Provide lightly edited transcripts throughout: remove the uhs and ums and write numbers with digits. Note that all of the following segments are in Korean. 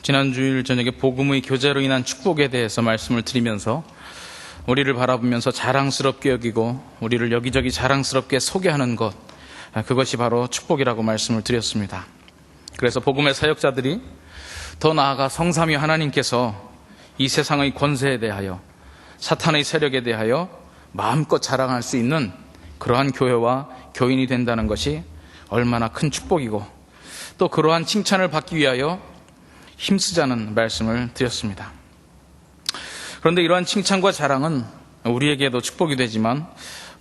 지난 주일 저녁에 복음의 교제로 인한 축복에 대해서 말씀을 드리면서 우리를 바라보면서 자랑스럽게 여기고 우리를 여기저기 자랑스럽게 소개하는 것, 그것이 바로 축복이라고 말씀을 드렸습니다. 그래서 복음의 사역자들이 더 나아가 성삼위 하나님께서 이 세상의 권세에 대하여 사탄의 세력에 대하여 마음껏 자랑할 수 있는 그러한 교회와 교인이 된다는 것이 얼마나 큰 축복이고 또 그러한 칭찬을 받기 위하여 힘쓰자는 말씀을 드렸습니다. 그런데 이러한 칭찬과 자랑은 우리에게도 축복이 되지만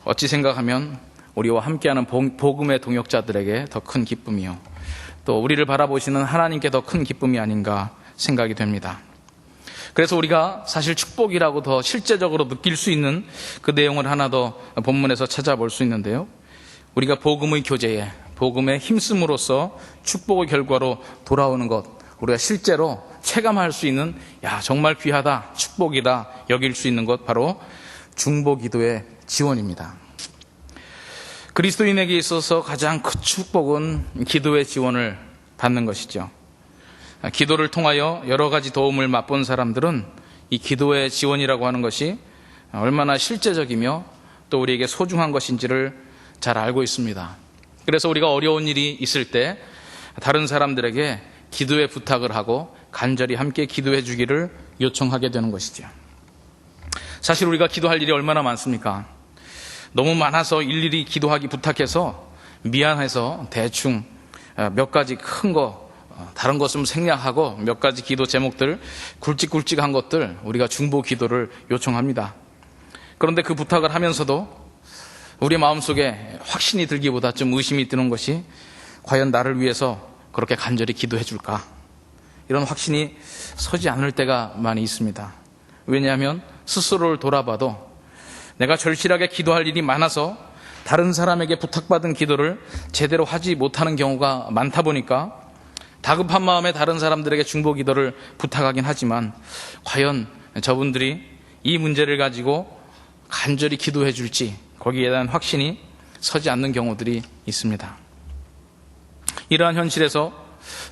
어찌 생각하면 우리와 함께하는 복음의 동역자들에게 더 큰 기쁨이요, 또 우리를 바라보시는 하나님께 더 큰 기쁨이 아닌가 생각이 됩니다. 그래서 우리가 사실 축복이라고 더 실제적으로 느낄 수 있는 그 내용을 하나 더 본문에서 찾아볼 수 있는데요, 우리가 복음의 교제에 복음에 힘씀으로써 축복의 결과로 돌아오는 것, 우리가 실제로 체감할 수 있는 정말 귀하다, 축복이다 여길 수 있는 것, 바로 중보기도의 지원입니다. 그리스도인에게 있어서 가장 큰 축복은 기도의 지원을 받는 것이죠. 기도를 통하여 여러 가지 도움을 맛본 사람들은 이 기도의 지원이라고 하는 것이 얼마나 실제적이며 또 우리에게 소중한 것인지를 잘 알고 있습니다. 그래서 우리가 어려운 일이 있을 때 다른 사람들에게 기도의 부탁을 하고 간절히 함께 기도해 주기를 요청하게 되는 것이죠. 사실 우리가 기도할 일이 얼마나 많습니까? 너무 많아서 일일이 기도하기 부탁해서 미안해서 대충 몇 가지 큰 거, 다른 것은 생략하고 몇 가지 기도 제목들, 굵직굵직한 것들 우리가 중보 기도를 요청합니다. 그런데 그 부탁을 하면서도 우리 마음속에 확신이 들기보다 좀 의심이 드는 것이, 과연 나를 위해서 그렇게 간절히 기도해 줄까? 이런 확신이 서지 않을 때가 많이 있습니다. 왜냐하면 스스로를 돌아봐도 내가 절실하게 기도할 일이 많아서 다른 사람에게 부탁받은 기도를 제대로 하지 못하는 경우가 많다 보니까 다급한 마음에 다른 사람들에게 중보 기도를 부탁하긴 하지만 과연 저분들이 이 문제를 가지고 간절히 기도해 줄지, 거기에 대한 확신이 서지 않는 경우들이 있습니다. 이러한 현실에서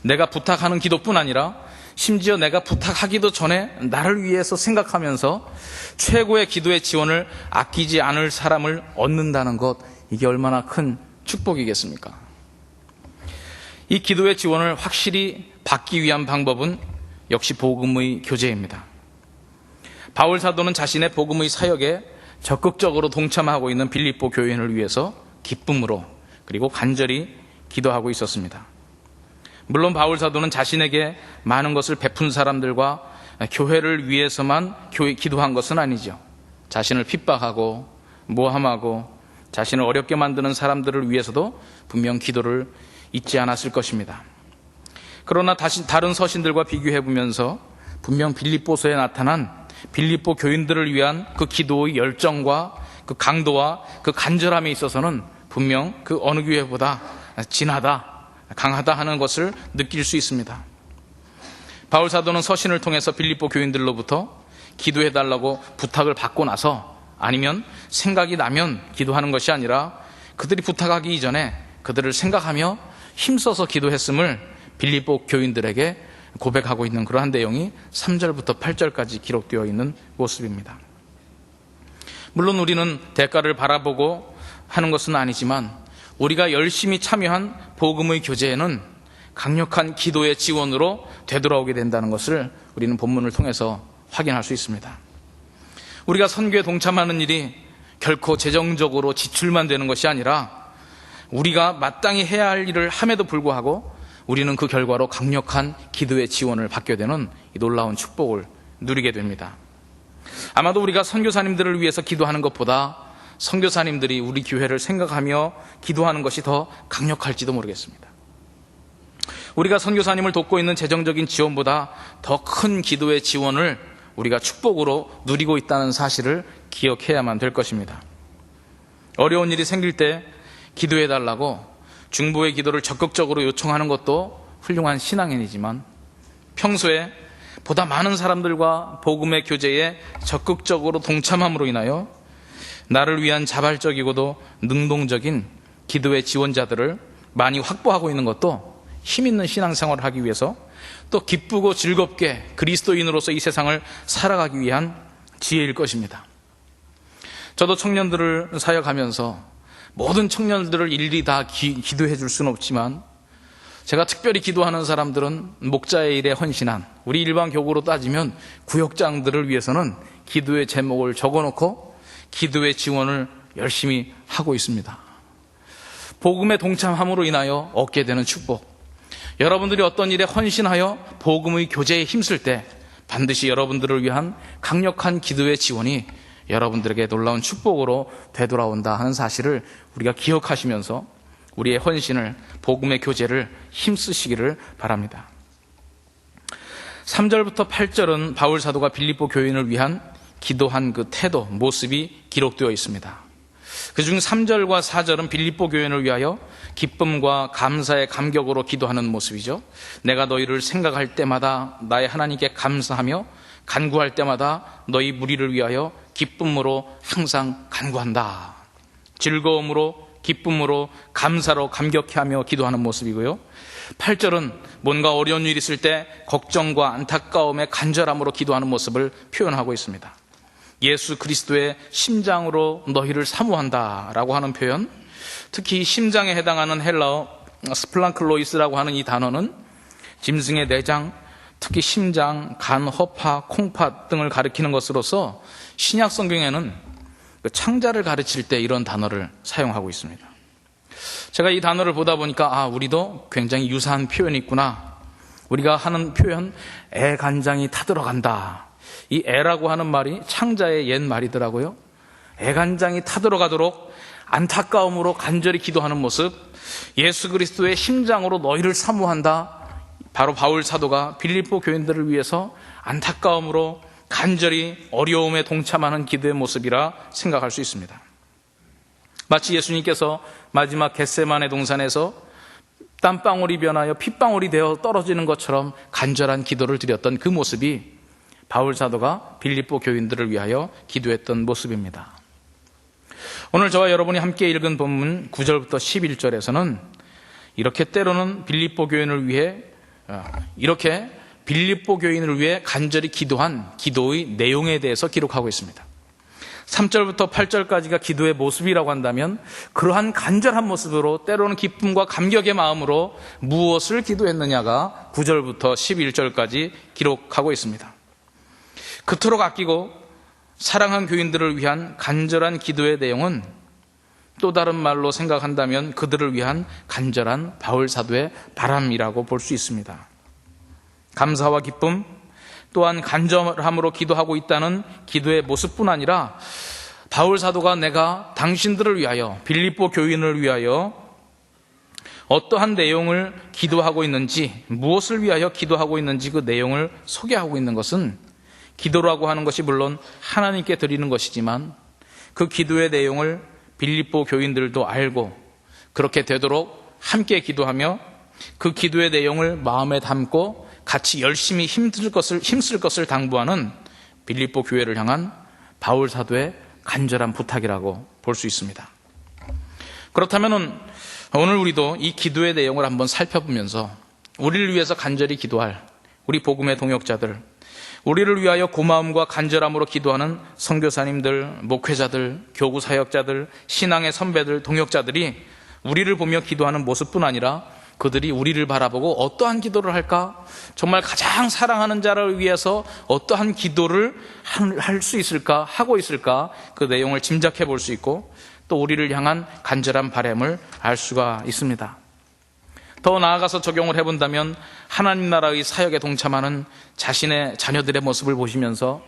내가 부탁하는 기도뿐 아니라 심지어 내가 부탁하기도 전에 나를 위해서 생각하면서 최고의 기도의 지원을 아끼지 않을 사람을 얻는다는 것, 이게 얼마나 큰 축복이겠습니까? 이 기도의 지원을 확실히 받기 위한 방법은 역시 복음의 교제입니다. 바울 사도는 자신의 복음의 사역에 적극적으로 동참하고 있는 빌립보 교인을 위해서 기쁨으로 그리고 간절히 기도하고 있었습니다. 물론 바울 사도는 자신에게 많은 것을 베푼 사람들과 교회를 위해서만 기도한 것은 아니죠. 자신을 핍박하고 모함하고 자신을 어렵게 만드는 사람들을 위해서도 분명 기도를 잊지 않았을 것입니다. 그러나 다른 서신들과 비교해보면서 분명 빌립보서에 나타난 빌립보 교인들을 위한 그 기도의 열정과 그 강도와 그 간절함에 있어서는 분명 그 어느 교회보다 진하다, 강하다 하는 것을 느낄 수 있습니다. 바울 사도는 서신을 통해서 빌립보 교인들로부터 기도해달라고 부탁을 받고 나서, 아니면 생각이 나면 기도하는 것이 아니라 그들이 부탁하기 이전에 그들을 생각하며 힘써서 기도했음을 빌립보 교인들에게 고백하고 있는 그러한 내용이 3절부터 8절까지 기록되어 있는 모습입니다. 물론 우리는 대가를 바라보고 하는 것은 아니지만 우리가 열심히 참여한 복음의 교제에는 강력한 기도의 지원으로 되돌아오게 된다는 것을 우리는 본문을 통해서 확인할 수 있습니다. 우리가 선교에 동참하는 일이 결코 재정적으로 지출만 되는 것이 아니라 우리가 마땅히 해야 할 일을 함에도 불구하고 우리는 그 결과로 강력한 기도의 지원을 받게 되는 이 놀라운 축복을 누리게 됩니다. 아마도 우리가 선교사님들을 위해서 기도하는 것보다 선교사님들이 우리 교회를 생각하며 기도하는 것이 더 강력할지도 모르겠습니다. 우리가 선교사님을 돕고 있는 재정적인 지원보다 더 큰 기도의 지원을 우리가 축복으로 누리고 있다는 사실을 기억해야만 될 것입니다. 어려운 일이 생길 때 기도해달라고 중보의 기도를 적극적으로 요청하는 것도 훌륭한 신앙인이지만 평소에 보다 많은 사람들과 복음의 교제에 적극적으로 동참함으로 인하여 나를 위한 자발적이고도 능동적인 기도의 지원자들을 많이 확보하고 있는 것도 힘 있는 신앙생활을 하기 위해서, 또 기쁘고 즐겁게 그리스도인으로서 이 세상을 살아가기 위한 지혜일 것입니다. 저도 청년들을 사역하면서 모든 청년들을 일일이 다 기도해 줄 수는 없지만, 제가 특별히 기도하는 사람들은 목자의 일에 헌신한, 우리 일반 교구로 따지면 구역장들을 위해서는 기도의 제목을 적어놓고 기도의 지원을 열심히 하고 있습니다. 복음에 동참함으로 인하여 얻게 되는 축복, 여러분들이 어떤 일에 헌신하여 복음의 교제에 힘쓸 때 반드시 여러분들을 위한 강력한 기도의 지원이 여러분들에게 놀라운 축복으로 되돌아온다 하는 사실을 우리가 기억하시면서 우리의 헌신을, 복음의 교제를 힘쓰시기를 바랍니다. 3절부터 8절은 바울 사도가 빌립보 교인을 위한 기도한 그 태도, 모습이 기록되어 있습니다. 그중 3절과 4절은 빌립보 교인을 위하여 기쁨과 감사의 감격으로 기도하는 모습이죠. 내가 너희를 생각할 때마다 나의 하나님께 감사하며 간구할 때마다 너희 무리를 위하여 기쁨으로 항상 간구한다. 즐거움으로, 기쁨으로, 감사로 감격해하며 기도하는 모습이고요. 8절은 뭔가 어려운 일이 있을 때 걱정과 안타까움의 간절함으로 기도하는 모습을 표현하고 있습니다. 예수 그리스도의 심장으로 너희를 사모한다 라고 하는 표현, 특히 심장에 해당하는 헬라어 스플랑클로이스라고 하는 이 단어는 짐승의 내장, 특히 심장, 간, 허파, 콩팥 등을 가리키는 것으로서 신약 성경에는 창자를 가르칠 때 이런 단어를 사용하고 있습니다. 제가 이 단어를 보다 보니까 우리도 굉장히 유사한 표현이 있구나. 우리가 하는 표현, 애간장이 타들어간다. 이 애라고 하는 말이 창자의 옛 말이더라고요. 애간장이 타들어가도록 안타까움으로 간절히 기도하는 모습, 예수 그리스도의 심장으로 너희를 사모한다. 바로 바울 사도가 빌립보 교인들을 위해서 안타까움으로 간절히 어려움에 동참하는 기도의 모습이라 생각할 수 있습니다. 마치 예수님께서 마지막 겟세마네 동산에서 땀방울이 변하여 핏방울이 되어 떨어지는 것처럼 간절한 기도를 드렸던 그 모습이 바울 사도가 빌립보 교인들을 위하여 기도했던 모습입니다. 오늘 저와 여러분이 함께 읽은 본문 9절부터 11절에서는 이렇게 때로는 빌립보 교인을 위해 간절히 기도한 기도의 내용에 대해서 기록하고 있습니다. 3절부터 8절까지가 기도의 모습이라고 한다면, 그러한 간절한 모습으로 때로는 기쁨과 감격의 마음으로 무엇을 기도했느냐가 9절부터 11절까지 기록하고 있습니다. 그토록 아끼고 사랑한 교인들을 위한 간절한 기도의 내용은 또 다른 말로 생각한다면 그들을 위한 간절한 바울 사도의 바람이라고 볼 수 있습니다. 감사와 기쁨, 또한 간절함으로 기도하고 있다는 기도의 모습뿐 아니라 바울 사도가 내가 당신들을 위하여, 빌립보 교인을 위하여 어떠한 내용을 기도하고 있는지, 무엇을 위하여 기도하고 있는지 그 내용을 소개하고 있는 것은, 기도라고 하는 것이 물론 하나님께 드리는 것이지만 그 기도의 내용을 빌립보 교인들도 알고 그렇게 되도록 함께 기도하며 그 기도의 내용을 마음에 담고 같이 열심히 힘쓸 것을 당부하는 빌립보 교회를 향한 바울 사도의 간절한 부탁이라고 볼 수 있습니다. 그렇다면 오늘 우리도 이 기도의 내용을 한번 살펴보면서 우리를 위해서 간절히 기도할 우리 복음의 동역자들, 우리를 위하여 고마움과 간절함으로 기도하는 선교사님들, 목회자들, 교구 사역자들, 신앙의 선배들, 동역자들이 우리를 보며 기도하는 모습뿐 아니라 그들이 우리를 바라보고 어떠한 기도를 할까? 정말 가장 사랑하는 자를 위해서 어떠한 기도를 할 수 있을까? 하고 있을까? 그 내용을 짐작해 볼 수 있고 또 우리를 향한 간절한 바람을 알 수가 있습니다. 더 나아가서 적용을 해본다면 하나님 나라의 사역에 동참하는 자신의 자녀들의 모습을 보시면서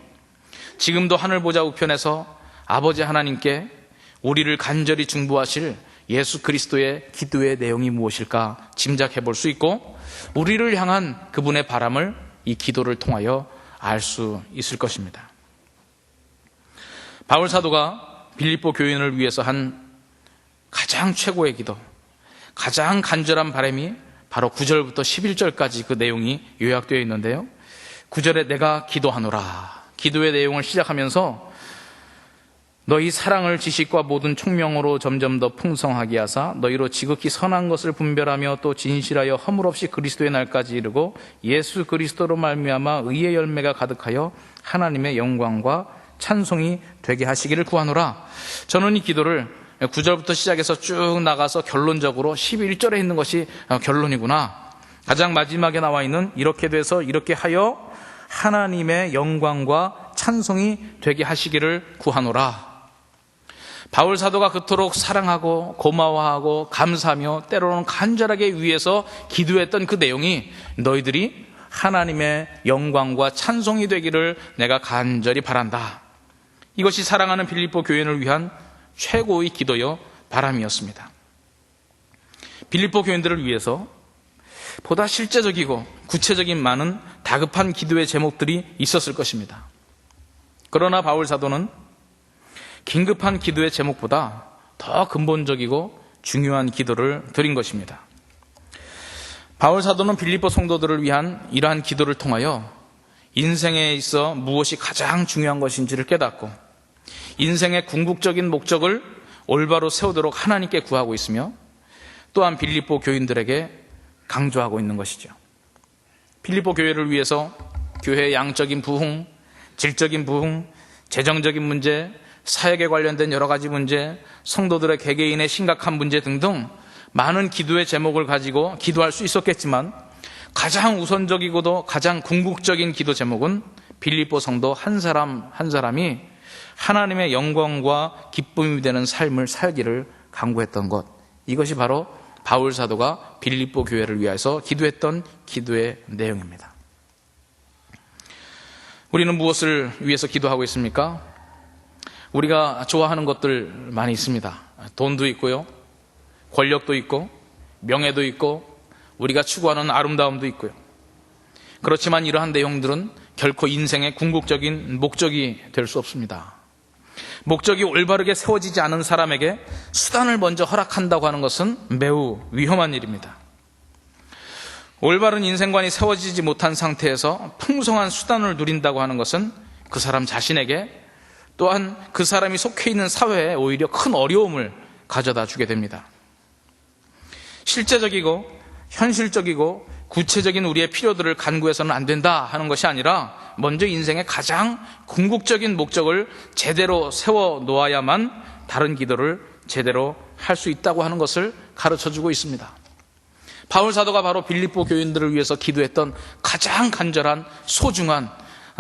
지금도 하늘 보좌 우편에서 아버지 하나님께 우리를 간절히 중보하실 예수 그리스도의 기도의 내용이 무엇일까 짐작해 볼 수 있고 우리를 향한 그분의 바람을 이 기도를 통하여 알 수 있을 것입니다. 바울 사도가 빌립보 교인을 위해서 한 가장 최고의 기도, 가장 간절한 바람이 바로 9절부터 11절까지 그 내용이 요약되어 있는데요. 9절에 내가 기도하노라, 기도의 내용을 시작하면서 너희 사랑을 지식과 모든 총명으로 점점 더 풍성하게 하사 너희로 지극히 선한 것을 분별하며 또 진실하여 허물 없이 그리스도의 날까지 이르고 예수 그리스도로 말미암아 의의 열매가 가득하여 하나님의 영광과 찬송이 되게 하시기를 구하노라. 저는 이 기도를 9절부터 시작해서 쭉 나가서 결론적으로 11절에 있는 것이 결론이구나. 가장 마지막에 나와 있는 이렇게 돼서 이렇게 하여 하나님의 영광과 찬송이 되게 하시기를 구하노라. 바울 사도가 그토록 사랑하고 고마워하고 감사하며 때로는 간절하게 위해서 기도했던 그 내용이 너희들이 하나님의 영광과 찬송이 되기를 내가 간절히 바란다. 이것이 사랑하는 빌립보 교인을 위한 최고의 기도요 바람이었습니다. 빌립보 교인들을 위해서 보다 실제적이고 구체적인 많은 다급한 기도의 제목들이 있었을 것입니다. 그러나 바울 사도는 긴급한 기도의 제목보다 더 근본적이고 중요한 기도를 드린 것입니다. 바울 사도는 빌립보 성도들을 위한 이러한 기도를 통하여 인생에 있어 무엇이 가장 중요한 것인지를 깨닫고 인생의 궁극적인 목적을 올바로 세우도록 하나님께 구하고 있으며 또한 빌립보 교인들에게 강조하고 있는 것이죠. 빌립보 교회를 위해서 교회의 양적인 부흥, 질적인 부흥, 재정적인 문제, 사역에 관련된 여러 가지 문제, 성도들의 개개인의 심각한 문제 등등 많은 기도의 제목을 가지고 기도할 수 있었겠지만 가장 우선적이고도 가장 궁극적인 기도 제목은 빌립보 성도 한 사람 한 사람이 하나님의 영광과 기쁨이 되는 삶을 살기를 간구했던 것, 이것이 바로 바울 사도가 빌립보 교회를 위해서 기도했던 기도의 내용입니다. 우리는 무엇을 위해서 기도하고 있습니까? 우리가 좋아하는 것들 많이 있습니다. 돈도 있고요, 권력도 있고, 명예도 있고, 우리가 추구하는 아름다움도 있고요. 그렇지만 이러한 내용들은 결코 인생의 궁극적인 목적이 될 수 없습니다. 목적이 올바르게 세워지지 않은 사람에게 수단을 먼저 허락한다고 하는 것은 매우 위험한 일입니다. 올바른 인생관이 세워지지 못한 상태에서 풍성한 수단을 누린다고 하는 것은 그 사람 자신에게 또한 그 사람이 속해 있는 사회에 오히려 큰 어려움을 가져다 주게 됩니다. 실제적이고 현실적이고 구체적인 우리의 필요들을 간구해서는 안 된다 하는 것이 아니라 먼저 인생의 가장 궁극적인 목적을 제대로 세워 놓아야만 다른 기도를 제대로 할 수 있다고 하는 것을 가르쳐주고 있습니다. 바울 사도가 바로 빌립보 교인들을 위해서 기도했던 가장 간절한 소중한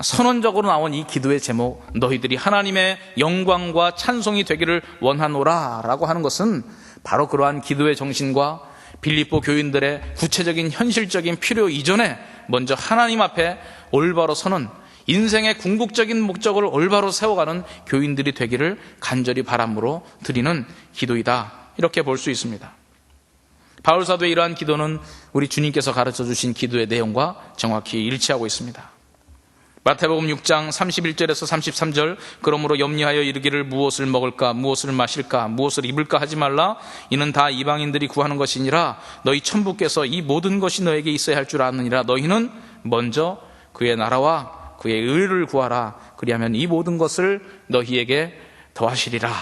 선언적으로 나온 이 기도의 제목, 너희들이 하나님의 영광과 찬송이 되기를 원하노라 라고 하는 것은 바로 그러한 기도의 정신과 빌립보 교인들의 구체적인 현실적인 필요 이전에 먼저 하나님 앞에 올바로 서는 인생의 궁극적인 목적을 올바로 세워가는 교인들이 되기를 간절히 바람으로 드리는 기도이다, 이렇게 볼 수 있습니다. 바울 사도의 이러한 기도는 우리 주님께서 가르쳐 주신 기도의 내용과 정확히 일치하고 있습니다. 마태복음 6장 31절에서 33절, 그러므로 염려하여 이르기를 무엇을 먹을까 무엇을 마실까 무엇을 입을까 하지 말라. 이는 다 이방인들이 구하는 것이니라. 너희 천부께서 이 모든 것이 너에게 있어야 할 줄 아느니라. 너희는 먼저 그의 나라와 그의 의를 구하라. 그리하면 이 모든 것을 너희에게 더하시리라.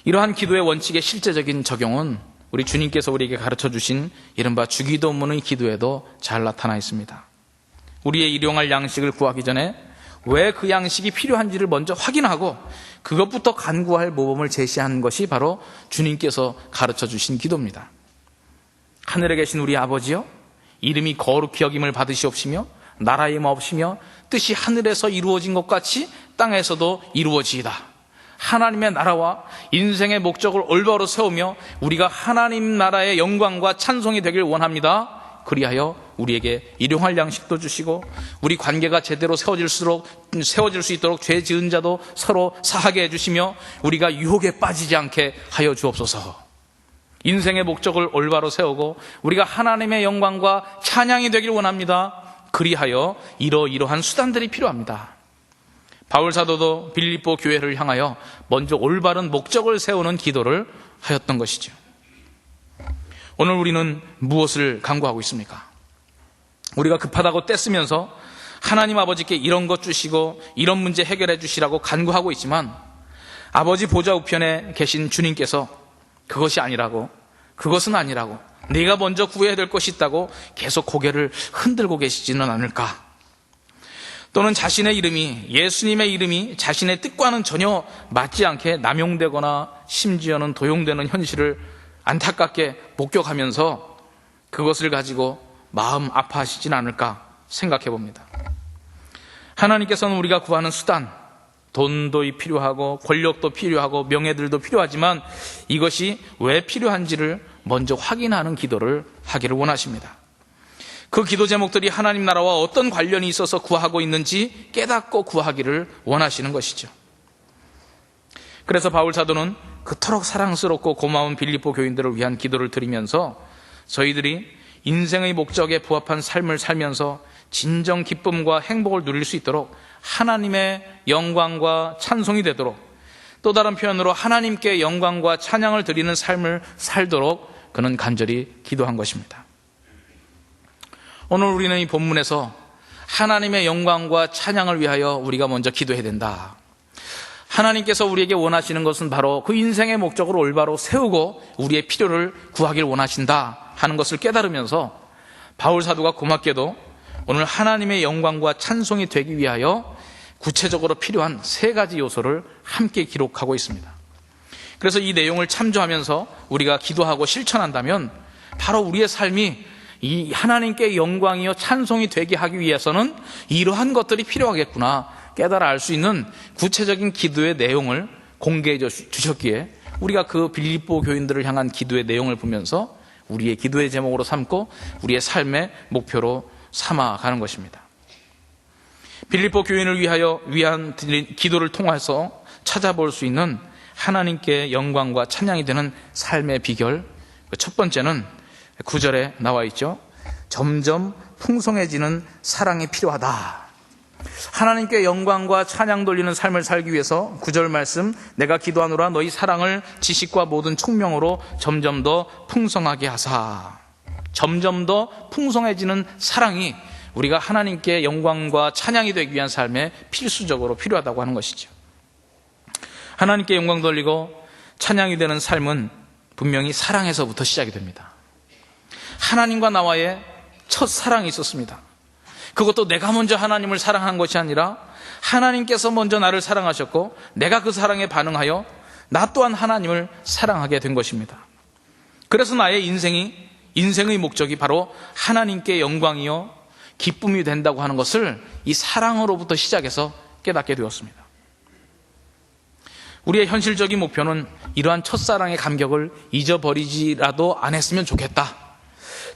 이러한 기도의 원칙의 실제적인 적용은 우리 주님께서 우리에게 가르쳐 주신 이른바 주기도문의 기도에도 잘 나타나 있습니다. 우리의 일용할 양식을 구하기 전에 왜 그 양식이 필요한지를 먼저 확인하고 그것부터 간구할 모범을 제시하는 것이 바로 주님께서 가르쳐 주신 기도입니다. 하늘에 계신 우리 아버지여, 이름이 거룩히 여김을 받으시옵시며 나라의 마옵시며 뜻이 하늘에서 이루어진 것 같이 땅에서도 이루어지이다. 하나님의 나라와 인생의 목적을 올바로 세우며 우리가 하나님 나라의 영광과 찬송이 되길 원합니다. 그리하여 우리에게 일용할 양식도 주시고 우리 관계가 제대로 세워질 수 있도록 죄 지은 자도 서로 사하게 해주시며 우리가 유혹에 빠지지 않게 하여 주옵소서. 인생의 목적을 올바로 세우고 우리가 하나님의 영광과 찬양이 되길 원합니다. 그리하여 이러한 수단들이 필요합니다. 바울 사도도 빌립보 교회를 향하여 먼저 올바른 목적을 세우는 기도를 하였던 것이죠. 오늘 우리는 무엇을 간구하고 있습니까? 우리가 급하다고 떼쓰면서 하나님 아버지께 이런 것 주시고 이런 문제 해결해 주시라고 간구하고 있지만 아버지 보좌 우편에 계신 주님께서 그것이 아니라고, 그것은 아니라고, 내가 먼저 구해야 될 것이 있다고 계속 고개를 흔들고 계시지는 않을까? 또는 자신의 이름이, 예수님의 이름이 자신의 뜻과는 전혀 맞지 않게 남용되거나 심지어는 도용되는 현실을 안타깝게 목격하면서 그것을 가지고 마음 아파하시진 않을까 생각해 봅니다. 하나님께서는 우리가 구하는 수단, 돈도 필요하고 권력도 필요하고 명예들도 필요하지만 이것이 왜 필요한지를 먼저 확인하는 기도를 하기를 원하십니다. 그 기도 제목들이 하나님 나라와 어떤 관련이 있어서 구하고 있는지 깨닫고 구하기를 원하시는 것이죠. 그래서 바울 사도는 그토록 사랑스럽고 고마운 빌립보 교인들을 위한 기도를 드리면서 저희들이 인생의 목적에 부합한 삶을 살면서 진정 기쁨과 행복을 누릴 수 있도록 하나님의 영광과 찬송이 되도록, 또 다른 표현으로 하나님께 영광과 찬양을 드리는 삶을 살도록 그는 간절히 기도한 것입니다. 오늘 우리는 이 본문에서 하나님의 영광과 찬양을 위하여 우리가 먼저 기도해야 된다. 하나님께서 우리에게 원하시는 것은 바로 그 인생의 목적을 올바로 세우고 우리의 필요를 구하길 원하신다 하는 것을 깨달으면서 바울 사도가 고맙게도 오늘 하나님의 영광과 찬송이 되기 위하여 구체적으로 필요한 3가지 요소를 함께 기록하고 있습니다. 그래서 이 내용을 참조하면서 우리가 기도하고 실천한다면 바로 우리의 삶이 이 하나님께 영광이요 찬송이 되게 하기 위해서는 이러한 것들이 필요하겠구나 깨달아 알 수 있는 구체적인 기도의 내용을 공개해 주셨기에 우리가 그 빌립보 교인들을 향한 기도의 내용을 보면서 우리의 기도의 제목으로 삼고 우리의 삶의 목표로 삼아가는 것입니다. 빌립보 교인을 위한 기도를 통해서 찾아볼 수 있는 하나님께 영광과 찬양이 되는 삶의 비결, 첫 번째는 9절에 나와 있죠. 점점 풍성해지는 사랑이 필요하다. 하나님께 영광과 찬양 돌리는 삶을 살기 위해서 9절 말씀, 내가 기도하노라 너희 사랑을 지식과 모든 총명으로 점점 더 풍성하게 하사. 점점 더 풍성해지는 사랑이 우리가 하나님께 영광과 찬양이 되기 위한 삶에 필수적으로 필요하다고 하는 것이죠. 하나님께 영광 돌리고 찬양이 되는 삶은 분명히 사랑에서부터 시작이 됩니다. 하나님과 나와의 첫 사랑이 있었습니다. 그것도 내가 먼저 하나님을 사랑한 것이 아니라 하나님께서 먼저 나를 사랑하셨고 내가 그 사랑에 반응하여 나 또한 하나님을 사랑하게 된 것입니다. 그래서 나의 인생의 목적이 바로 하나님께 영광이요 기쁨이 된다고 하는 것을 이 사랑으로부터 시작해서 깨닫게 되었습니다. 우리의 현실적인 목표는 이러한 첫사랑의 감격을 잊어버리지라도 안 했으면 좋겠다.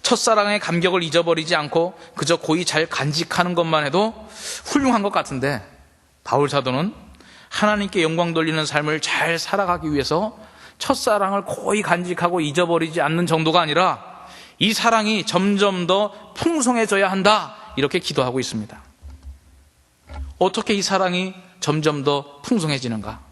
첫사랑의 감격을 잊어버리지 않고 그저 고이 잘 간직하는 것만 해도 훌륭한 것 같은데 바울 사도는 하나님께 영광 돌리는 삶을 잘 살아가기 위해서 첫사랑을 고이 간직하고 잊어버리지 않는 정도가 아니라 이 사랑이 점점 더 풍성해져야 한다 이렇게 기도하고 있습니다. 어떻게 이 사랑이 점점 더 풍성해지는가?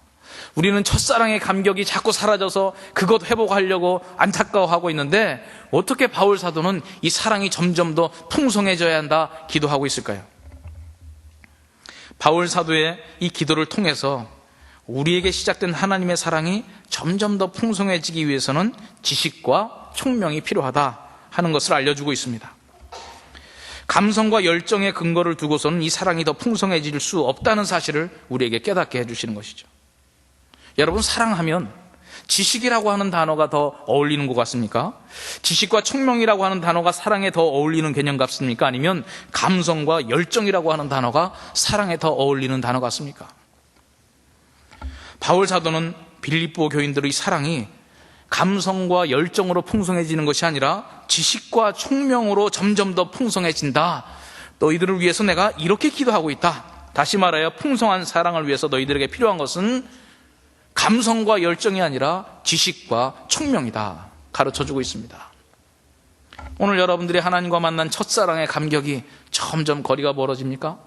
우리는 첫사랑의 감격이 자꾸 사라져서 그것 회복하려고 안타까워하고 있는데 어떻게 바울 사도는 이 사랑이 점점 더 풍성해져야 한다 기도하고 있을까요? 바울 사도의 이 기도를 통해서 우리에게 시작된 하나님의 사랑이 점점 더 풍성해지기 위해서는 지식과 총명이 필요하다 하는 것을 알려주고 있습니다. 감성과 열정의 근거를 두고서는 이 사랑이 더 풍성해질 수 없다는 사실을 우리에게 깨닫게 해주시는 것이죠. 여러분, 사랑하면 지식이라고 하는 단어가 더 어울리는 것 같습니까? 지식과 총명이라고 하는 단어가 사랑에 더 어울리는 개념 같습니까? 아니면 감성과 열정이라고 하는 단어가 사랑에 더 어울리는 단어 같습니까? 바울 사도는 빌립보 교인들의 사랑이 감성과 열정으로 풍성해지는 것이 아니라 지식과 총명으로 점점 더 풍성해진다. 너희들을 위해서 내가 이렇게 기도하고 있다. 다시 말하여 풍성한 사랑을 위해서 너희들에게 필요한 것은 감성과 열정이 아니라 지식과 총명이다 가르쳐주고 있습니다. 오늘 여러분들이 하나님과 만난 첫사랑의 감격이 점점 거리가 멀어집니까?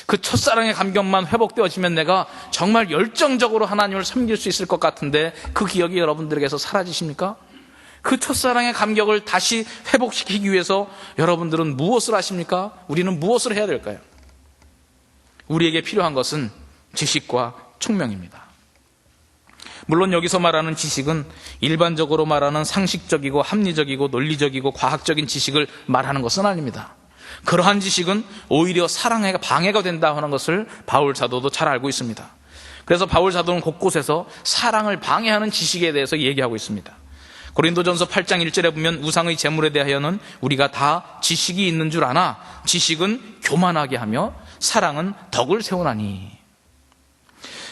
그 첫사랑의 감격만 회복되어지면 내가 정말 열정적으로 하나님을 섬길 수 있을 것 같은데 그 기억이 여러분들에게서 사라지십니까? 그 첫사랑의 감격을 다시 회복시키기 위해서 여러분들은 무엇을 하십니까? 우리는 무엇을 해야 될까요? 우리에게 필요한 것은 지식과 총명입니다. 물론 여기서 말하는 지식은 일반적으로 말하는 상식적이고 합리적이고 논리적이고 과학적인 지식을 말하는 것은 아닙니다. 그러한 지식은 오히려 사랑에 방해가 된다 하는 것을 바울 사도도 잘 알고 있습니다. 그래서 바울 사도는 곳곳에서 사랑을 방해하는 지식에 대해서 얘기하고 있습니다. 고린도전서 8장 1절에 보면 우상의 제물에 대하여는 우리가 다 지식이 있는 줄 아나 지식은 교만하게 하며 사랑은 덕을 세우나니.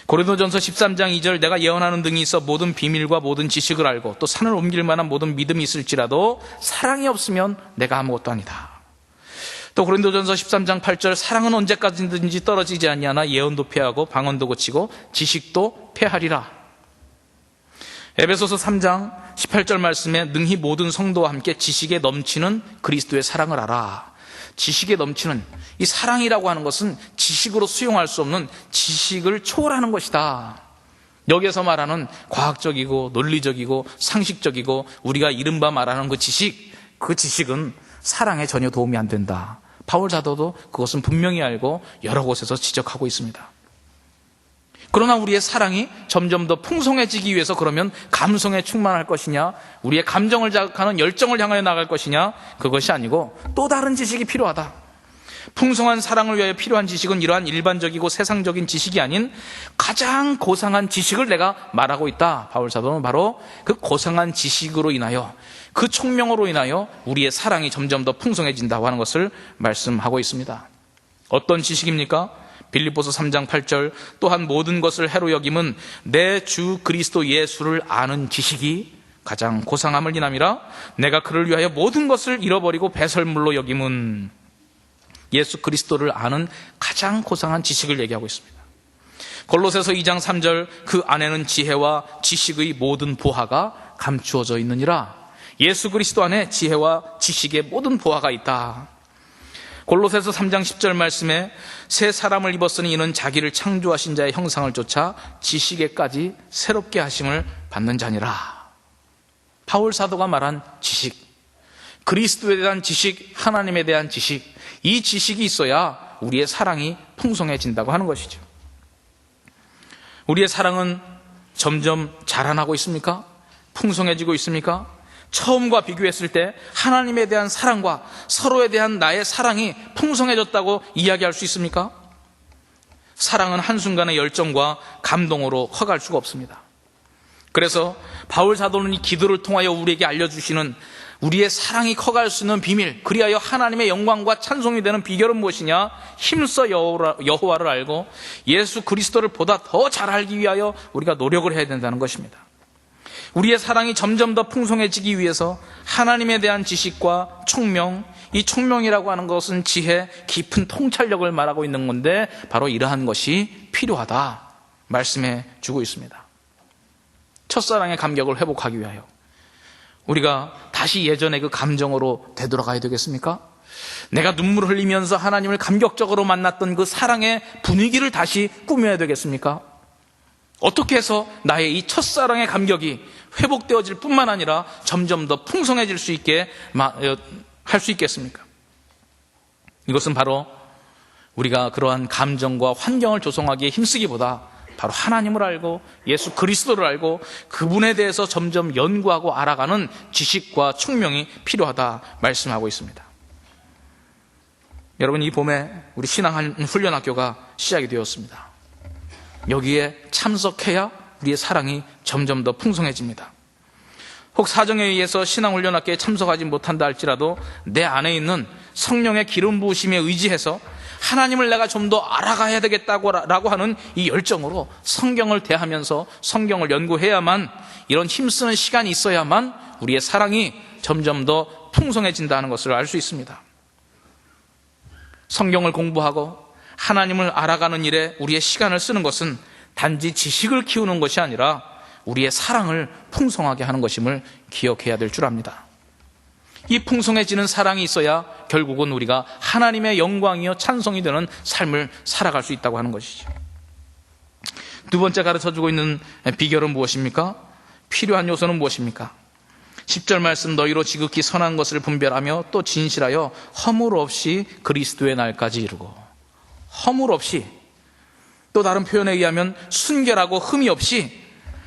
고린도전서 13장 2절 내가 예언하는 등이 있어 모든 비밀과 모든 지식을 알고 또 산을 옮길 만한 모든 믿음이 있을지라도 사랑이 없으면 내가 아무것도 아니다. 또 고린도전서 13장 8절 사랑은 언제까지든지 떨어지지 아니하나 예언도 패하고 방언도 고치고 지식도 패하리라. 에베소서 3장 18절 말씀에 능히 모든 성도와 함께 지식에 넘치는 그리스도의 사랑을 알아. 지식에 넘치는 이 사랑이라고 하는 것은 지식으로 수용할 수 없는 지식을 초월하는 것이다. 여기에서 말하는 과학적이고 논리적이고 상식적이고 우리가 이른바 말하는 그 지식은 사랑에 전혀 도움이 안 된다. 바울 사도도 그것은 분명히 알고 여러 곳에서 지적하고 있습니다. 그러나 우리의 사랑이 점점 더 풍성해지기 위해서 그러면 감성에 충만할 것이냐, 우리의 감정을 자극하는 열정을 향하여 나갈 것이냐, 그것이 아니고 또 다른 지식이 필요하다. 풍성한 사랑을 위하여 필요한 지식은 이러한 일반적이고 세상적인 지식이 아닌 가장 고상한 지식을 내가 말하고 있다. 바울 사도는 바로 그 고상한 지식으로 인하여, 그 총명으로 인하여 우리의 사랑이 점점 더 풍성해진다고 하는 것을 말씀하고 있습니다. 어떤 지식입니까? 빌립보서 3장 8절 또한 모든 것을 해로 여김은 내 주 그리스도 예수를 아는 지식이 가장 고상함을 인함이라. 내가 그를 위하여 모든 것을 잃어버리고 배설물로 여김은. 예수 그리스도를 아는 가장 고상한 지식을 얘기하고 있습니다. 골로새서 2장 3절 그 안에는 지혜와 지식의 모든 보화가 감추어져 있느니라. 예수 그리스도 안에 지혜와 지식의 모든 보화가 있다. 골로새서 3장 10절 말씀에 새 사람을 입었으니 이는 자기를 창조하신 자의 형상을 쫓아 지식에까지 새롭게 하심을 받는 자니라. 바울 사도가 말한 지식, 그리스도에 대한 지식, 하나님에 대한 지식, 이 지식이 있어야 우리의 사랑이 풍성해진다고 하는 것이죠. 우리의 사랑은 점점 자라나고 있습니까? 풍성해지고 있습니까? 처음과 비교했을 때 하나님에 대한 사랑과 서로에 대한 나의 사랑이 풍성해졌다고 이야기할 수 있습니까? 사랑은 한순간의 열정과 감동으로 커갈 수가 없습니다. 그래서 바울 사도는 이 기도를 통하여 우리에게 알려주시는 우리의 사랑이 커갈 수 있는 비밀, 그리하여 하나님의 영광과 찬송이 되는 비결은 무엇이냐? 힘써 여호와를 알고 예수 그리스도를 보다 더 잘 알기 위하여 우리가 노력을 해야 된다는 것입니다. 우리의 사랑이 점점 더 풍성해지기 위해서 하나님에 대한 지식과 총명, 이 총명이라고 하는 것은 지혜, 깊은 통찰력을 말하고 있는 건데 바로 이러한 것이 필요하다 말씀해 주고 있습니다. 첫사랑의 감격을 회복하기 위하여 우리가 다시 예전의 그 감정으로 되돌아가야 되겠습니까? 내가 눈물을 흘리면서 하나님을 감격적으로 만났던 그 사랑의 분위기를 다시 꾸며야 되겠습니까? 어떻게 해서 나의 이 첫사랑의 감격이 회복되어질 뿐만 아니라 점점 더 풍성해질 수 있게 할 수 있겠습니까? 이것은 바로 우리가 그러한 감정과 환경을 조성하기에 힘쓰기보다 바로 하나님을 알고 예수 그리스도를 알고 그분에 대해서 점점 연구하고 알아가는 지식과 총명이 필요하다 말씀하고 있습니다. 여러분, 이 봄에 우리 신앙훈련학교가 시작이 되었습니다. 여기에 참석해야 우리의 사랑이 점점 더 풍성해집니다. 혹 사정에 의해서 신앙훈련학교에 참석하지 못한다 할지라도 내 안에 있는 성령의 기름 부으심에 의지해서 하나님을 내가 좀 더 알아가야 되겠다고 하는 이 열정으로 성경을 대하면서 성경을 연구해야만, 이런 힘쓰는 시간이 있어야만 우리의 사랑이 점점 더 풍성해진다는 것을 알 수 있습니다. 성경을 공부하고 하나님을 알아가는 일에 우리의 시간을 쓰는 것은 단지 지식을 키우는 것이 아니라 우리의 사랑을 풍성하게 하는 것임을 기억해야 될 줄 압니다. 이 풍성해지는 사랑이 있어야 결국은 우리가 하나님의 영광이요 찬송이 되는 삶을 살아갈 수 있다고 하는 것이죠. 두 번째 가르쳐주고 있는 비결은 무엇입니까? 필요한 요소는 무엇입니까? 10절 말씀, 너희로 지극히 선한 것을 분별하며 또 진실하여 허물 없이 그리스도의 날까지 이루고. 허물 없이 또 다른 표현에 의하면 순결하고 흠이 없이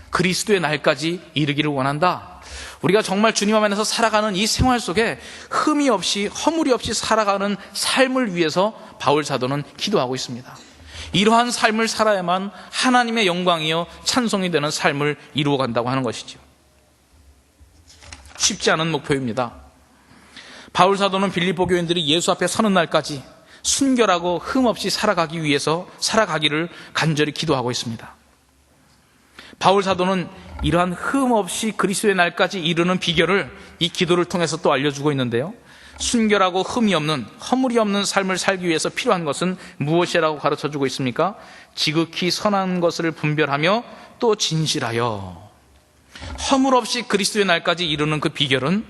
그리스도의 날까지 이르기를 원한다. 우리가 정말 주님 안에서 살아가는 이 생활 속에 흠이 없이 허물이 없이 살아가는 삶을 위해서 바울 사도는 기도하고 있습니다. 이러한 삶을 살아야만 하나님의 영광이요 찬송이 되는 삶을 이루어간다고 하는 것이죠. 쉽지 않은 목표입니다. 바울 사도는 빌립보 교인들이 예수 앞에 서는 날까지 순결하고 흠 없이 살아가기를 간절히 기도하고 있습니다. 바울 사도는 이러한 흠 없이 그리스도의 날까지 이르는 비결을 이 기도를 통해서 또 알려주고 있는데요. 순결하고 흠이 없는, 허물이 없는 삶을 살기 위해서 필요한 것은 무엇이라고 가르쳐주고 있습니까? 지극히 선한 것을 분별하며 또 진실하여. 허물 없이 그리스도의 날까지 이르는 그 비결은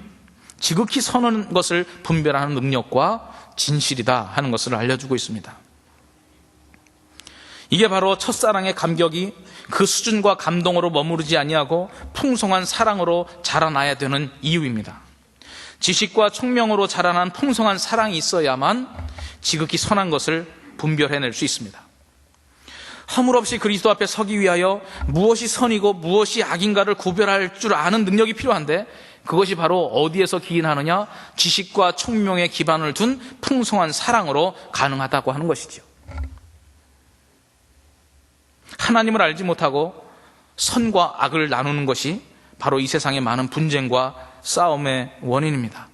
지극히 선한 것을 분별하는 능력과 진실이다 하는 것을 알려주고 있습니다. 이게 바로 첫사랑의 감격이 그 수준과 감동으로 머무르지 아니하고 풍성한 사랑으로 자라나야 되는 이유입니다. 지식과 총명으로 자라난 풍성한 사랑이 있어야만 지극히 선한 것을 분별해낼 수 있습니다. 허물 없이 그리스도 앞에 서기 위하여 무엇이 선이고 무엇이 악인가를 구별할 줄 아는 능력이 필요한데, 그것이 바로 어디에서 기인하느냐? 지식과 총명의 기반을 둔 풍성한 사랑으로 가능하다고 하는 것이죠. 하나님을 알지 못하고 선과 악을 나누는 것이 바로 이 세상의 많은 분쟁과 싸움의 원인입니다.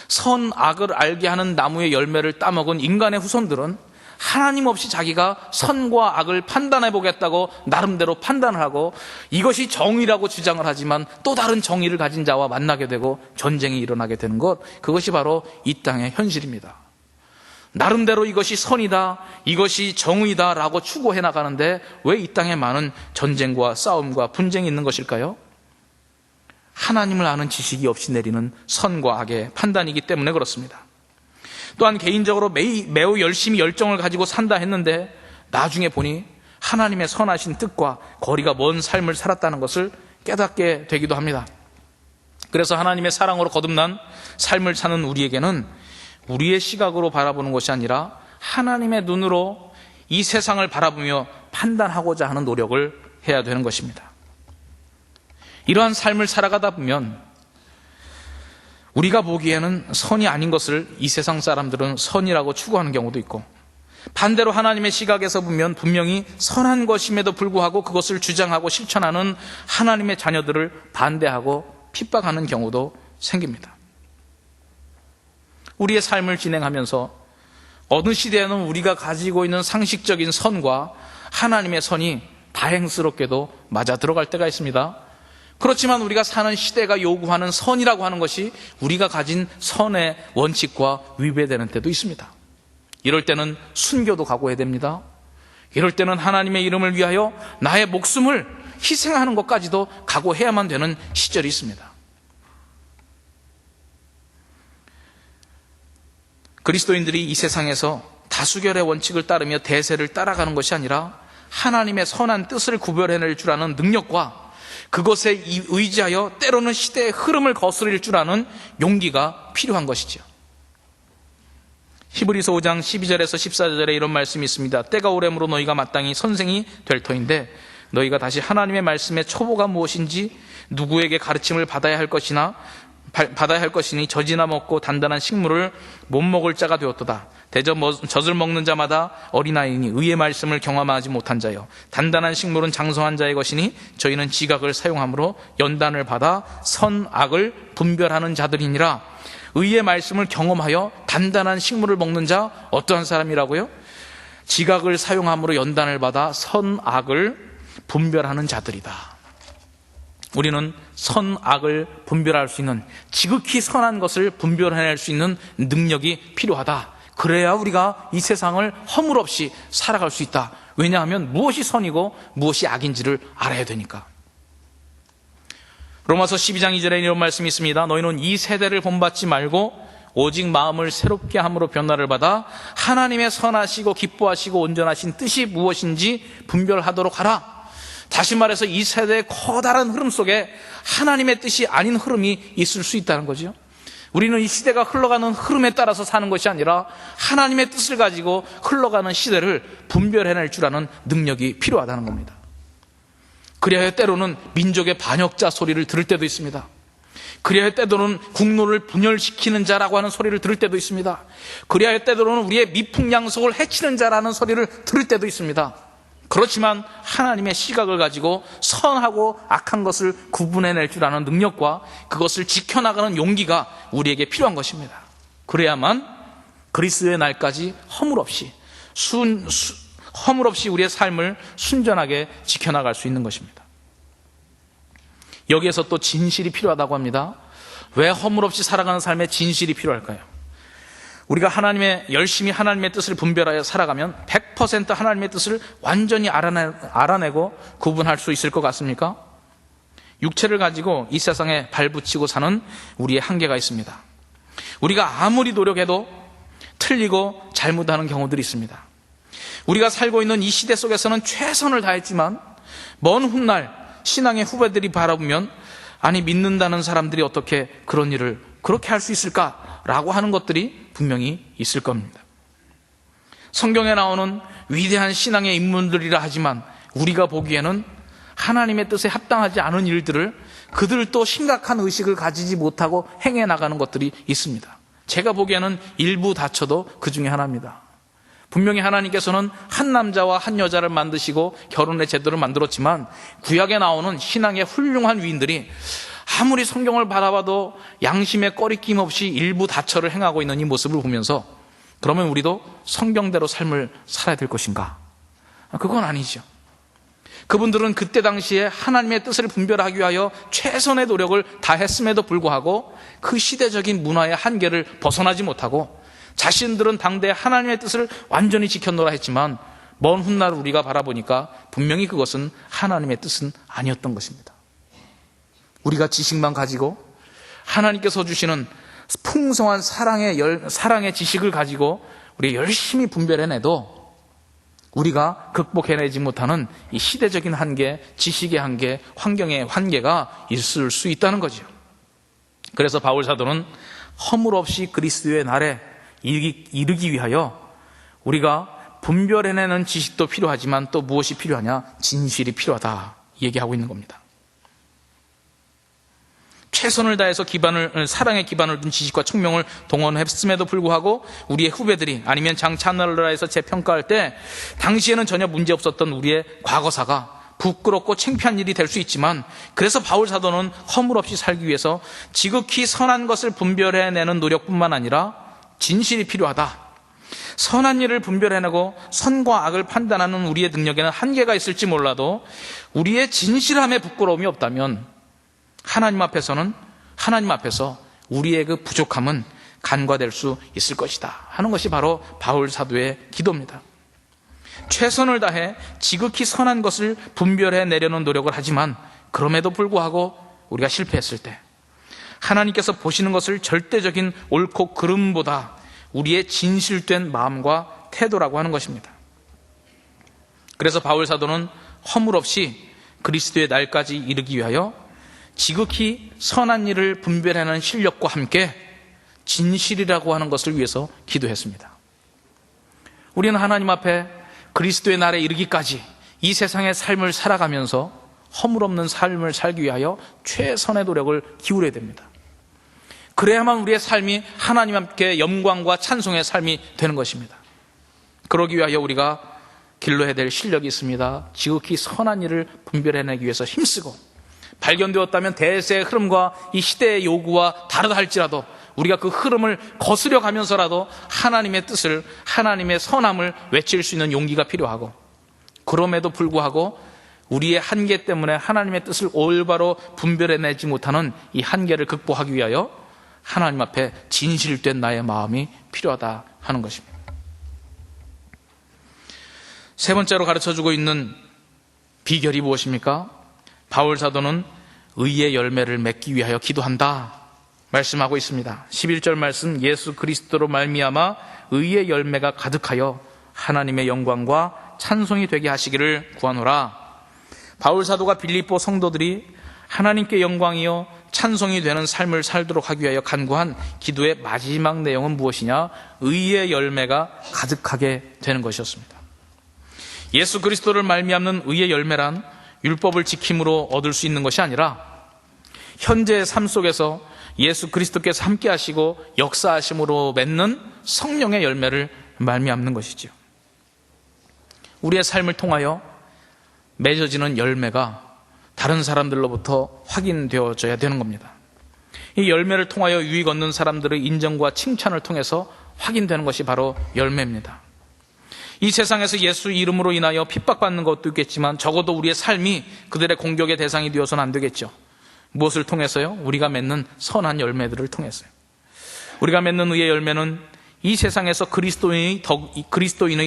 선, 악을 알게 하는 나무의 열매를 따먹은 인간의 후손들은 하나님 없이 자기가 선과 악을 판단해 보겠다고 나름대로 판단을 하고 이것이 정의라고 주장을 하지만 또 다른 정의를 가진 자와 만나게 되고 전쟁이 일어나게 되는 것, 그것이 바로 이 땅의 현실입니다. 나름대로 이것이 선이다, 이것이 정의다 라고 추구해 나가는데 왜 이 땅에 많은 전쟁과 싸움과 분쟁이 있는 것일까요? 하나님을 아는 지식이 없이 내리는 선과 악의 판단이기 때문에 그렇습니다. 또한 개인적으로 매우 열심히 열정을 가지고 산다 했는데 나중에 보니 하나님의 선하신 뜻과 거리가 먼 삶을 살았다는 것을 깨닫게 되기도 합니다. 그래서 하나님의 사랑으로 거듭난 삶을 사는 우리에게는 우리의 시각으로 바라보는 것이 아니라 하나님의 눈으로 이 세상을 바라보며 판단하고자 하는 노력을 해야 되는 것입니다. 이러한 삶을 살아가다 보면 우리가 보기에는 선이 아닌 것을 이 세상 사람들은 선이라고 추구하는 경우도 있고, 반대로 하나님의 시각에서 보면 분명히 선한 것임에도 불구하고 그것을 주장하고 실천하는 하나님의 자녀들을 반대하고 핍박하는 경우도 생깁니다. 우리의 삶을 진행하면서 어느 시대에는 우리가 가지고 있는 상식적인 선과 하나님의 선이 다행스럽게도 맞아 들어갈 때가 있습니다. 그렇지만 우리가 사는 시대가 요구하는 선이라고 하는 것이 우리가 가진 선의 원칙과 위배되는 때도 있습니다. 이럴 때는 순교도 각오해야 됩니다. 이럴 때는 하나님의 이름을 위하여 나의 목숨을 희생하는 것까지도 각오해야만 되는 시절이 있습니다. 그리스도인들이 이 세상에서 다수결의 원칙을 따르며 대세를 따라가는 것이 아니라 하나님의 선한 뜻을 구별해낼 줄 아는 능력과 그것에 의지하여 때로는 시대의 흐름을 거스릴 줄 아는 용기가 필요한 것이죠. 히브리서 5장 12절에서 14절에 이런 말씀이 있습니다. 때가 오래므로 너희가 마땅히 선생이 될 터인데 너희가 다시 하나님의 말씀의 초보가 무엇인지 누구에게 가르침을 받아야 할 것이니 젖이나 먹고 단단한 식물을 못 먹을 자가 되었도다. 대저 젖을 먹는 자마다 어린아이니 의의 말씀을 경험하지 못한 자요, 단단한 식물은 장성한 자의 것이니 저희는 지각을 사용함으로 연단을 받아 선악을 분별하는 자들이니라. 의의 말씀을 경험하여 단단한 식물을 먹는 자 어떠한 사람이라고요? 지각을 사용함으로 연단을 받아 선악을 분별하는 자들이다. 우리는 선악을 분별할 수 있는, 지극히 선한 것을 분별해낼 수 있는 능력이 필요하다. 그래야 우리가 이 세상을 허물 없이 살아갈 수 있다. 왜냐하면 무엇이 선이고 무엇이 악인지를 알아야 되니까. 로마서 12장 2절에 이런 말씀이 있습니다. 너희는 이 세대를 본받지 말고 오직 마음을 새롭게 함으로 변화를 받아 하나님의 선하시고 기뻐하시고 온전하신 뜻이 무엇인지 분별하도록 하라. 다시 말해서 이 세대의 커다란 흐름 속에 하나님의 뜻이 아닌 흐름이 있을 수 있다는 거죠. 우리는 이 시대가 흘러가는 흐름에 따라서 사는 것이 아니라 하나님의 뜻을 가지고 흘러가는 시대를 분별해낼 줄 아는 능력이 필요하다는 겁니다. 그리하여 때로는 민족의 반역자 소리를 들을 때도 있습니다. 그리하여 때로는 국노를 분열시키는 자라고 하는 소리를 들을 때도 있습니다. 그리하여 때로는 우리의 미풍양속을 해치는 자라는 소리를 들을 때도 있습니다. 그렇지만 하나님의 시각을 가지고 선하고 악한 것을 구분해낼 줄 아는 능력과 그것을 지켜나가는 용기가 우리에게 필요한 것입니다. 그래야만 그리스도의 날까지 허물없이 우리의 삶을 순전하게 지켜나갈 수 있는 것입니다. 여기에서 또 진실이 필요하다고 합니다. 왜 허물없이 살아가는 삶에 진실이 필요할까요? 우리가 열심히 하나님의 뜻을 분별하여 살아가면 100% 하나님의 뜻을 완전히 알아내고 구분할 수 있을 것 같습니까? 육체를 가지고 이 세상에 발붙이고 사는 우리의 한계가 있습니다. 우리가 아무리 노력해도 틀리고 잘못하는 경우들이 있습니다. 우리가 살고 있는 이 시대 속에서는 최선을 다했지만 먼 훗날 신앙의 후배들이 바라보면 아니 믿는다는 사람들이 어떻게 그런 일을 그렇게 할 수 있을까라고 하는 것들이 분명히 있을 겁니다. 성경에 나오는 위대한 신앙의 인물들이라 하지만 우리가 보기에는 하나님의 뜻에 합당하지 않은 일들을 그들도 심각한 의식을 가지지 못하고 행해 나가는 것들이 있습니다. 제가 보기에는 일부 다쳐도 그 중에 하나입니다. 분명히 하나님께서는 한 남자와 한 여자를 만드시고 결혼의 제도를 만들었지만 구약에 나오는 신앙의 훌륭한 위인들이 아무리 성경을 바라봐도 양심에 꺼리낌 없이 일부 다처를 행하고 있는 이 모습을 보면서 그러면 우리도 성경대로 삶을 살아야 될 것인가? 그건 아니죠. 그분들은 그때 당시에 하나님의 뜻을 분별하기 위하여 최선의 노력을 다했음에도 불구하고 그 시대적인 문화의 한계를 벗어나지 못하고 자신들은 당대 하나님의 뜻을 완전히 지켰노라 했지만 먼 훗날 우리가 바라보니까 분명히 그것은 하나님의 뜻은 아니었던 것입니다. 우리가 지식만 가지고 하나님께서 주시는 풍성한 사랑의 지식을 가지고 우리가 열심히 분별해내도 우리가 극복해내지 못하는 이 시대적인 한계, 지식의 한계, 환경의 한계가 있을 수 있다는 거죠. 그래서 바울 사도는 허물없이 그리스도의 날에 이르기 위하여 우리가 분별해내는 지식도 필요하지만 또 무엇이 필요하냐? 진실이 필요하다 얘기하고 있는 겁니다. 최선을 다해서 사랑의 기반을 둔 지식과 총명을 동원했음에도 불구하고 우리의 후배들이 아니면 장차나라에서 재평가할 때 당시에는 전혀 문제없었던 우리의 과거사가 부끄럽고 창피한 일이 될 수 있지만 그래서 바울 사도는 허물없이 살기 위해서 지극히 선한 것을 분별해내는 노력뿐만 아니라 진실이 필요하다. 선한 일을 분별해내고 선과 악을 판단하는 우리의 능력에는 한계가 있을지 몰라도 우리의 진실함에 부끄러움이 없다면 하나님 앞에서 우리의 그 부족함은 간과될 수 있을 것이다 하는 것이 바로 바울 사도의 기도입니다. 최선을 다해 지극히 선한 것을 분별해내려는 노력을 하지만 그럼에도 불구하고 우리가 실패했을 때 하나님께서 보시는 것을 절대적인 옳고 그름보다 우리의 진실된 마음과 태도라고 하는 것입니다. 그래서 바울 사도는 허물없이 그리스도의 날까지 이르기 위하여 지극히 선한 일을 분별하는 실력과 함께 진실이라고 하는 것을 위해서 기도했습니다. 우리는 하나님 앞에 그리스도의 날에 이르기까지 이 세상의 삶을 살아가면서 허물없는 삶을 살기 위하여 최선의 노력을 기울여야 됩니다. 그래야만 우리의 삶이 하나님 함께 영광과 찬송의 삶이 되는 것입니다. 그러기 위하여 우리가 길러야 될 실력이 있습니다. 지극히 선한 일을 분별해내기 위해서 힘쓰고 발견되었다면 대세의 흐름과 이 시대의 요구와 다르다 할지라도 우리가 그 흐름을 거스려 가면서라도 하나님의 뜻을, 하나님의 선함을 외칠 수 있는 용기가 필요하고 그럼에도 불구하고 우리의 한계 때문에 하나님의 뜻을 올바로 분별해내지 못하는 이 한계를 극복하기 위하여 하나님 앞에 진실된 나의 마음이 필요하다 하는 것입니다. 세 번째로 가르쳐주고 있는 비결이 무엇입니까? 바울 사도는 의의 열매를 맺기 위하여 기도한다 말씀하고 있습니다. 11절 말씀, 예수 그리스도로 말미암아 의의 열매가 가득하여 하나님의 영광과 찬송이 되게 하시기를 구하노라. 바울 사도가 빌립보 성도들이 하나님께 영광이요 찬송이 되는 삶을 살도록 하기 위하여 간구한 기도의 마지막 내용은 무엇이냐? 의의 열매가 가득하게 되는 것이었습니다. 예수 그리스도를 말미암는 의의 열매란 율법을 지킴으로 얻을 수 있는 것이 아니라 현재의 삶 속에서 예수 그리스도께서 함께 하시고 역사하심으로 맺는 성령의 열매를 말미암는 것이죠. 우리의 삶을 통하여 맺어지는 열매가 다른 사람들로부터 확인되어져야 되는 겁니다. 이 열매를 통하여 유익 얻는 사람들의 인정과 칭찬을 통해서 확인되는 것이 바로 열매입니다. 이 세상에서 예수 이름으로 인하여 핍박받는 것도 있겠지만 적어도 우리의 삶이 그들의 공격의 대상이 되어서는 안 되겠죠. 무엇을 통해서요? 우리가 맺는 선한 열매들을 통해서요. 우리가 맺는 의의 열매는 이 세상에서 그리스도인의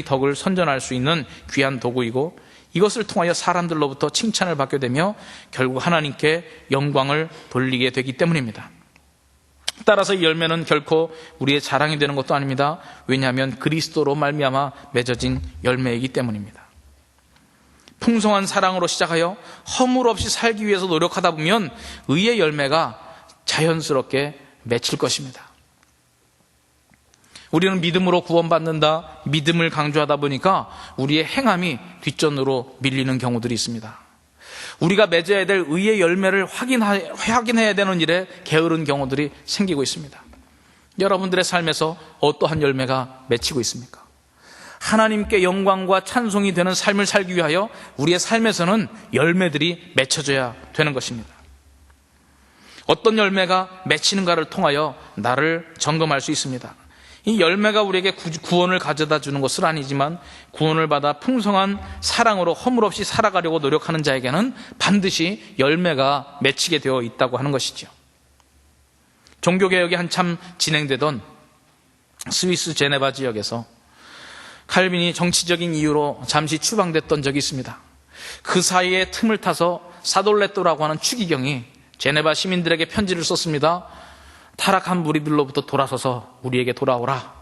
덕을 선전할 수 있는 귀한 도구이고 이것을 통하여 사람들로부터 칭찬을 받게 되며 결국 하나님께 영광을 돌리게 되기 때문입니다. 따라서 이 열매는 결코 우리의 자랑이 되는 것도 아닙니다. 왜냐하면 그리스도로 말미암아 맺어진 열매이기 때문입니다. 풍성한 사랑으로 시작하여 허물 없이 살기 위해서 노력하다 보면 의의 열매가 자연스럽게 맺힐 것입니다. 우리는 믿음으로 구원받는다, 믿음을 강조하다 보니까 우리의 행함이 뒷전으로 밀리는 경우들이 있습니다. 우리가 맺어야 될 의의 열매를 확인해야 되는 일에 게으른 경우들이 생기고 있습니다. 여러분들의 삶에서 어떠한 열매가 맺히고 있습니까? 하나님께 영광과 찬송이 되는 삶을 살기 위하여 우리의 삶에서는 열매들이 맺혀져야 되는 것입니다. 어떤 열매가 맺히는가를 통하여 나를 점검할 수 있습니다. 이 열매가 우리에게 구원을 가져다 주는 것은 아니지만 구원을 받아 풍성한 사랑으로 허물 없이 살아가려고 노력하는 자에게는 반드시 열매가 맺히게 되어 있다고 하는 것이죠. 종교개혁이 한참 진행되던 스위스 제네바 지역에서 칼빈이 정치적인 이유로 잠시 추방됐던 적이 있습니다. 그 사이에 틈을 타서 사돌레토라고 하는 추기경이 제네바 시민들에게 편지를 썼습니다. 타락한 무리들로부터 돌아서서 우리에게 돌아오라.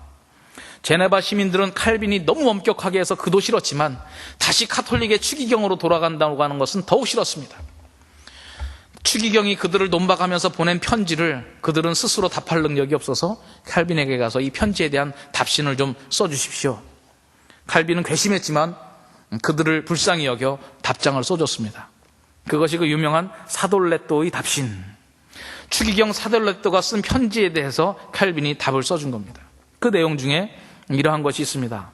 제네바 시민들은 칼빈이 너무 엄격하게 해서 그도 싫었지만 다시 카톨릭의 추기경으로 돌아간다고 하는 것은 더욱 싫었습니다. 추기경이 그들을 논박하면서 보낸 편지를 그들은 스스로 답할 능력이 없어서 칼빈에게 가서 이 편지에 대한 답신을 좀 써주십시오. 칼빈은 괘씸했지만 그들을 불쌍히 여겨 답장을 써줬습니다. 그것이 그 유명한 사돌레토의 답신. 추기경 사돌레토가 쓴 편지에 대해서 칼빈이 답을 써준 겁니다. 그 내용 중에 이러한 것이 있습니다.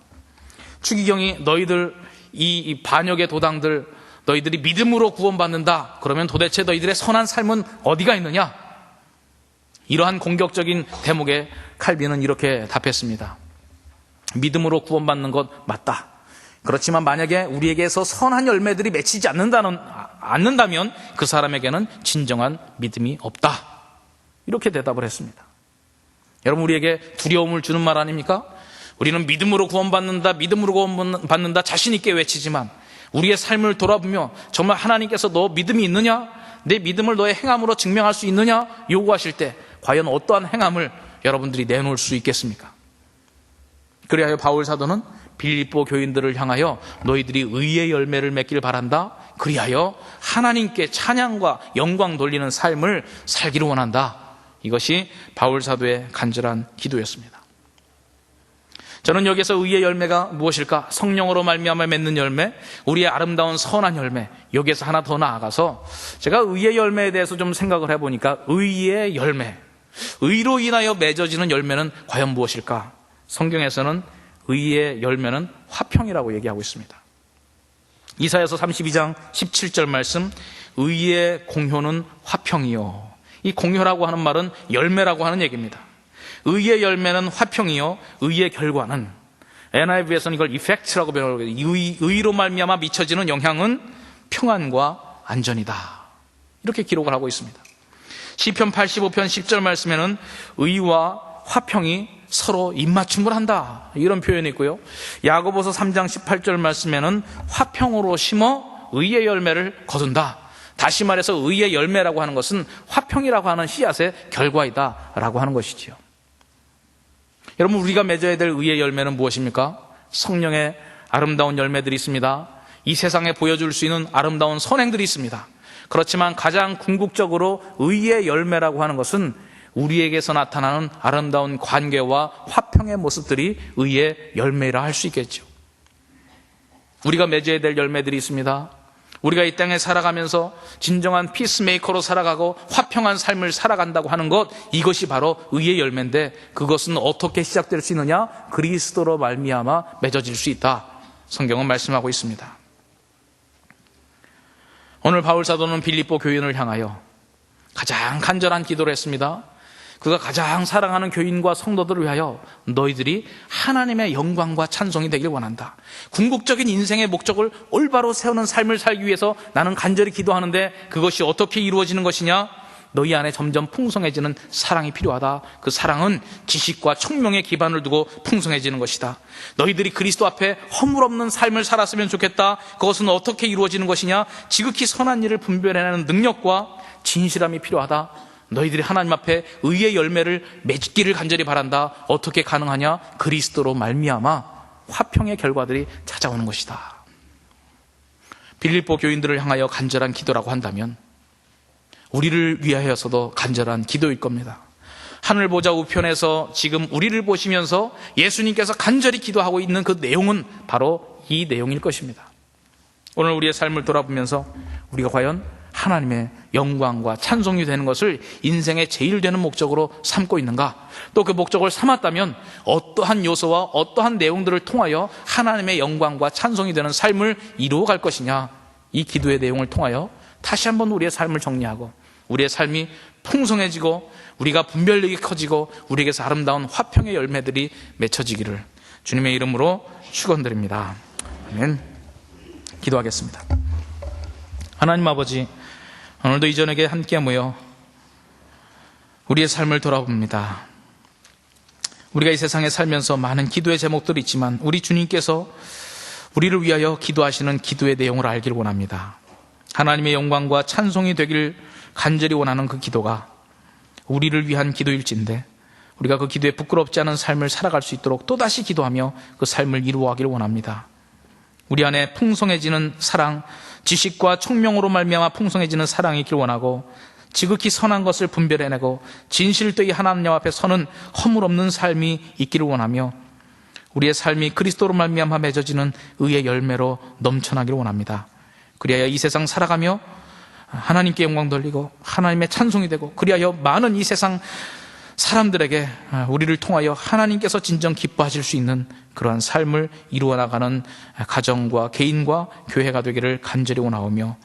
추기경이 너희들 이 반역의 도당들 너희들이 믿음으로 구원받는다. 그러면 도대체 너희들의 선한 삶은 어디가 있느냐? 이러한 공격적인 대목에 칼빈은 이렇게 답했습니다. 믿음으로 구원받는 것 맞다. 그렇지만 만약에 우리에게서 선한 열매들이 맺히지 않는다면 그 사람에게는 진정한 믿음이 없다. 이렇게 대답을 했습니다. 여러분, 우리에게 두려움을 주는 말 아닙니까? 우리는 믿음으로 구원받는다, 믿음으로 구원받는다 자신 있게 외치지만 우리의 삶을 돌아보며 정말 하나님께서 너 믿음이 있느냐? 내 믿음을 너의 행함으로 증명할 수 있느냐? 요구하실 때 과연 어떠한 행함을 여러분들이 내놓을 수 있겠습니까? 그리하여 바울 사도는 빌립보 교인들을 향하여 너희들이 의의 열매를 맺길 바란다. 그리하여 하나님께 찬양과 영광 돌리는 삶을 살기를 원한다. 이것이 바울 사도의 간절한 기도였습니다. 저는 여기서 의의 열매가 무엇일까? 성령으로 말미암아 맺는 열매, 우리의 아름다운 선한 열매, 여기에서 하나 더 나아가서 제가 의의 열매에 대해서 좀 생각을 해보니까 의의 열매, 의로 인하여 맺어지는 열매는 과연 무엇일까? 성경에서는 의의 열매는 화평이라고 얘기하고 있습니다. 이사야서 32장 17절 말씀, 의의 공효는 화평이요. 이 공효라고 하는 말은 열매라고 하는 얘기입니다. 의의 열매는 화평이요, 의의 결과는, NIV에서는 이걸 effect라고 변호하고 의로 말미암아 미쳐지는 영향은 평안과 안전이다. 이렇게 기록을 하고 있습니다. 시편 85편 10절 말씀에는 의와 화평이 서로 입맞춤을 한다. 이런 표현이 있고요. 야고보서 3장 18절 말씀에는 화평으로 심어 의의 열매를 거둔다. 다시 말해서 의의 열매라고 하는 것은 화평이라고 하는 씨앗의 결과이다 라고 하는 것이지요. 여러분, 우리가 맺어야 될 의의 열매는 무엇입니까? 성령의 아름다운 열매들이 있습니다. 이 세상에 보여줄 수 있는 아름다운 선행들이 있습니다. 그렇지만 가장 궁극적으로 의의 열매라고 하는 것은 우리에게서 나타나는 아름다운 관계와 화평의 모습들이 의의 열매라 할 수 있겠죠. 우리가 맺어야 될 열매들이 있습니다. 우리가 이 땅에 살아가면서 진정한 피스메이커로 살아가고 화평한 삶을 살아간다고 하는 것, 이것이 바로 의의 열매인데, 그것은 어떻게 시작될 수 있느냐? 그리스도로 말미암아 맺어질 수 있다, 성경은 말씀하고 있습니다. 오늘 바울 사도는 빌립보 교인을 향하여 가장 간절한 기도를 했습니다. 그가 가장 사랑하는 교인과 성도들을 위하여 너희들이 하나님의 영광과 찬송이 되길 원한다. 궁극적인 인생의 목적을 올바로 세우는 삶을 살기 위해서 나는 간절히 기도하는데, 그것이 어떻게 이루어지는 것이냐? 너희 안에 점점 풍성해지는 사랑이 필요하다. 그 사랑은 지식과 총명의 기반을 두고 풍성해지는 것이다. 너희들이 그리스도 앞에 허물없는 삶을 살았으면 좋겠다. 그것은 어떻게 이루어지는 것이냐? 지극히 선한 일을 분별해내는 능력과 진실함이 필요하다. 너희들이 하나님 앞에 의의 열매를 맺기를 간절히 바란다. 어떻게 가능하냐? 그리스도로 말미암아 화평의 결과들이 찾아오는 것이다. 빌립보 교인들을 향하여 간절한 기도라고 한다면 우리를 위하여서도 간절한 기도일 겁니다. 하늘 보좌 우편에서 지금 우리를 보시면서 예수님께서 간절히 기도하고 있는 그 내용은 바로 이 내용일 것입니다. 오늘 우리의 삶을 돌아보면서 우리가 과연 하나님의 영광과 찬송이 되는 것을 인생의 제일 되는 목적으로 삼고 있는가? 또 그 목적을 삼았다면 어떠한 요소와 어떠한 내용들을 통하여 하나님의 영광과 찬송이 되는 삶을 이루어갈 것이냐? 이 기도의 내용을 통하여 다시 한번 우리의 삶을 정리하고 우리의 삶이 풍성해지고 우리가 분별력이 커지고 우리에게서 아름다운 화평의 열매들이 맺혀지기를 주님의 이름으로 축원드립니다. 아멘. 기도하겠습니다. 하나님 아버지, 오늘도 이 저녁에 함께 모여 우리의 삶을 돌아봅니다. 우리가 이 세상에 살면서 많은 기도의 제목들이 있지만 우리 주님께서 우리를 위하여 기도하시는 기도의 내용을 알기를 원합니다. 하나님의 영광과 찬송이 되길 간절히 원하는 그 기도가 우리를 위한 기도일진데, 우리가 그 기도에 부끄럽지 않은 삶을 살아갈 수 있도록 또다시 기도하며 그 삶을 이루어가기를 원합니다. 우리 안에 풍성해지는 사랑, 지식과 총명으로 말미암아 풍성해지는 사랑이 있기를 원하고, 지극히 선한 것을 분별해내고 진실되이 하나님 앞에 서는 허물 없는 삶이 있기를 원하며, 우리의 삶이 그리스도로 말미암아 맺어지는 의의 열매로 넘쳐나기를 원합니다. 그리하여 이 세상 살아가며 하나님께 영광 돌리고 하나님의 찬송이 되고, 그리하여 많은 이 세상 사람들에게 우리를 통하여 하나님께서 진정 기뻐하실 수 있는 그러한 삶을 이루어 나가는 가정과 개인과 교회가 되기를 간절히 원하오며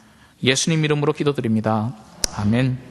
예수님 이름으로 기도드립니다. 아멘.